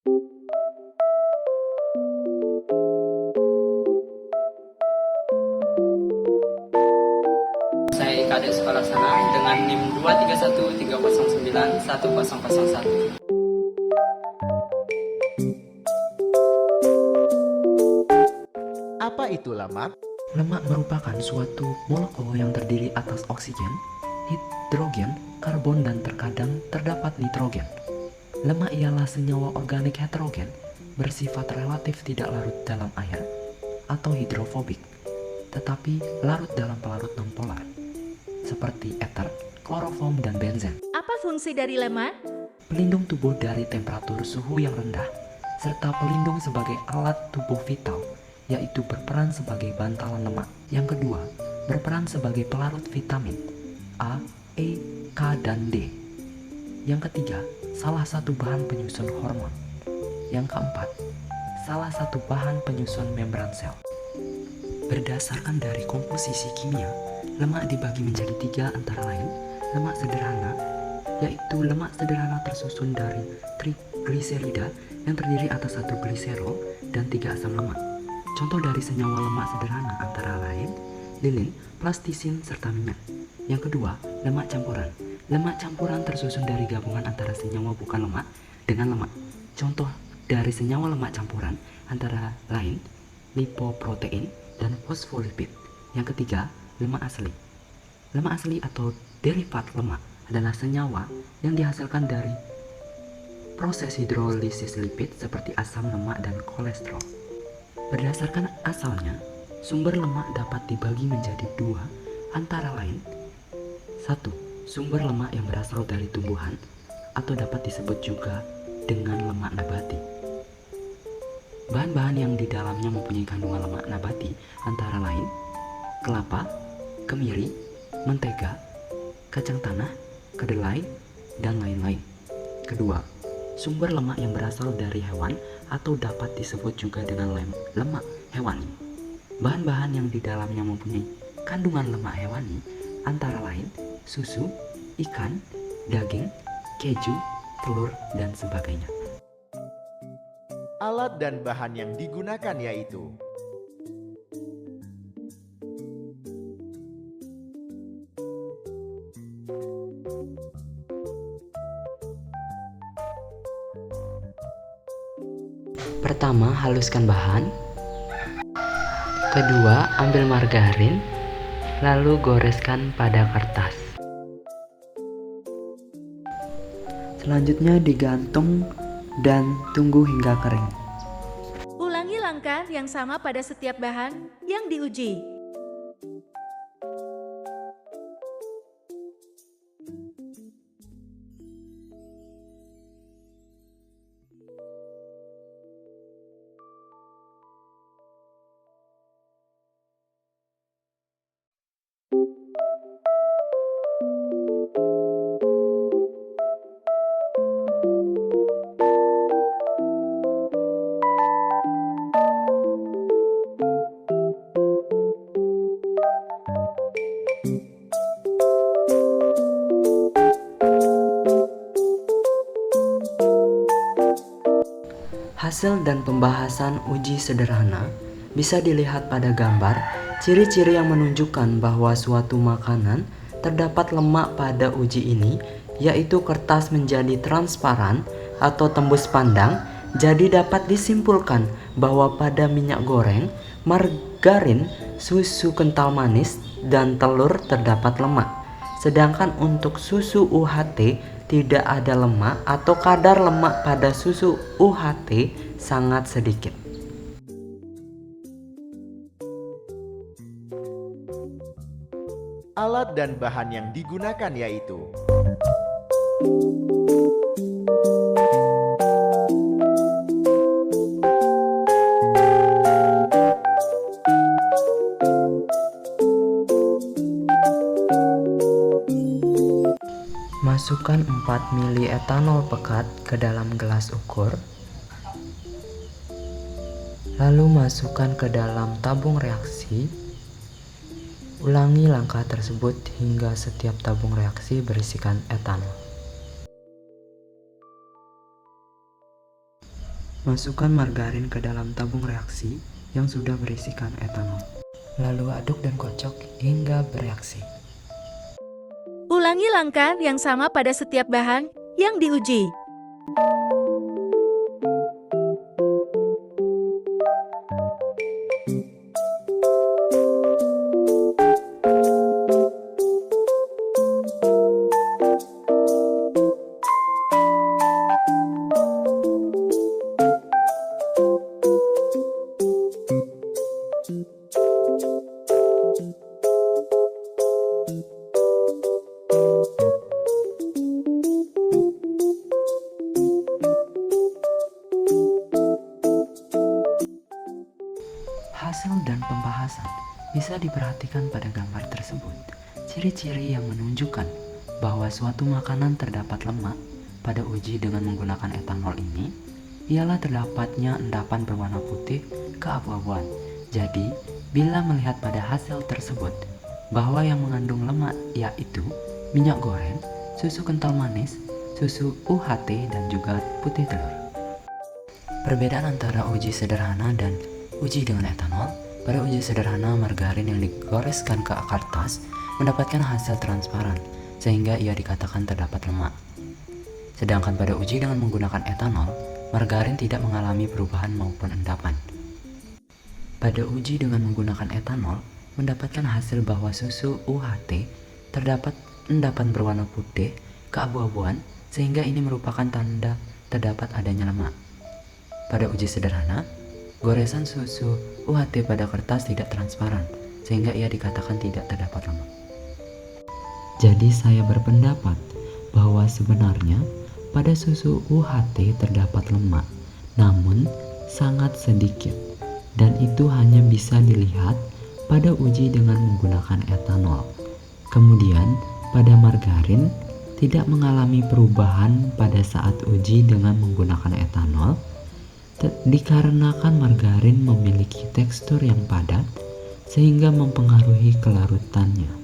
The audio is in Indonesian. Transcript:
Saya IKD Sekolah Senang dengan NIM 231309101. Apa itu lemak? Lemak merupakan suatu molekul yang terdiri atas oksigen, hidrogen, karbon, dan terkadang terdapat nitrogen. Lemak ialah senyawa organik heterogen, bersifat relatif tidak larut dalam air atau hidrofobik, tetapi larut dalam pelarut nonpolar, seperti ether, kloroform, dan benzen. Apa fungsi dari lemak? Pelindung tubuh dari temperatur suhu yang rendah, serta pelindung sebagai alat tubuh vital, yaitu berperan sebagai bantalan lemak. Yang kedua, berperan sebagai pelarut vitamin A, E, K, dan D. Yang ketiga, salah satu bahan penyusun hormon. Yang keempat, salah satu bahan penyusun membran sel. Berdasarkan dari komposisi kimia, lemak dibagi menjadi tiga, antara lain lemak sederhana, yaitu lemak sederhana tersusun dari trigliserida yang terdiri atas satu gliserol dan 3 asam lemak. Contoh dari senyawa lemak sederhana antara lain lilin, plastisin, serta minyak. Yang kedua, lemak campuran. Lemak campuran tersusun dari gabungan antara senyawa bukan lemak dengan lemak. Contoh dari senyawa lemak campuran antara lain lipoprotein dan fosfolipid. Yang ketiga, lemak asli. Lemak asli atau derivat lemak adalah senyawa yang dihasilkan dari proses hidrolisis lipid seperti asam lemak dan kolesterol. Berdasarkan asalnya, sumber lemak dapat dibagi menjadi dua, antara lain: 1. Sumber lemak yang berasal dari tumbuhan atau dapat disebut juga dengan lemak nabati. Bahan-bahan yang di dalamnya mempunyai kandungan lemak nabati antara lain kelapa, kemiri, mentega, kacang tanah, kedelai, dan lain-lain. Kedua, sumber lemak yang berasal dari hewan atau dapat disebut juga dengan lemak hewani. Bahan-bahan yang di dalamnya mempunyai kandungan lemak hewani antara lain susu, ikan, daging, keju, telur, dan sebagainya. Alat dan bahan yang digunakan yaitu Pertama, haluskan bahan. Kedua, ambil margarin, lalu goreskan pada kertas. Selanjutnya digantung dan tunggu hingga kering. Ulangi langkah yang sama pada setiap bahan yang diuji. Hasil dan pembahasan uji sederhana bisa dilihat pada gambar. Ciri-ciri yang menunjukkan bahwa suatu makanan terdapat lemak pada uji ini yaitu kertas menjadi transparan atau tembus pandang. Jadi dapat disimpulkan bahwa pada minyak goreng, margarin, susu kental manis, dan telur terdapat lemak. Sedangkan untuk susu UHT tidak ada lemak atau kadar lemak pada susu UHT sangat sedikit. alat dan bahan yang digunakan yaitu Masukkan 4 ml etanol pekat ke dalam gelas ukur. Lalu masukkan ke dalam tabung reaksi. Ulangi langkah tersebut hingga setiap tabung reaksi berisikan etanol. Masukkan margarin ke dalam tabung reaksi yang sudah berisikan etanol. Lalu aduk dan kocok hingga bereaksi. Ulangi langkah yang sama pada setiap bahan yang diuji. Hasil dan pembahasan bisa diperhatikan pada gambar tersebut. Ciri-ciri yang menunjukkan bahwa suatu makanan terdapat lemak pada uji dengan menggunakan etanol ini ialah terdapatnya endapan berwarna putih keabu-abuan. Jadi, bila melihat pada hasil tersebut bahwa yang mengandung lemak yaitu minyak goreng, susu kental manis, susu UHT, dan juga putih telur. Perbedaan antara uji sederhana dan uji dengan etanol. Pada uji sederhana, margarin yang digoreskan ke kertas mendapatkan hasil transparan, sehingga ia dikatakan terdapat lemak. Sedangkan pada uji dengan menggunakan etanol, margarin tidak mengalami perubahan maupun endapan. Pada uji dengan menggunakan etanol, mendapatkan hasil bahwa susu UHT terdapat endapan berwarna putih keabu-abuan, sehingga ini merupakan tanda terdapat adanya lemak. Pada uji sederhana, goresan susu UHT pada kertas tidak transparan, sehingga ia dikatakan tidak terdapat lemak. Jadi saya berpendapat bahwa sebenarnya pada susu UHT terdapat lemak, namun sangat sedikit, dan itu hanya bisa dilihat pada uji dengan menggunakan etanol. Kemudian pada margarin tidak mengalami perubahan pada saat uji dengan menggunakan etanol, dikarenakan margarin memiliki tekstur yang padat sehingga mempengaruhi kelarutannya.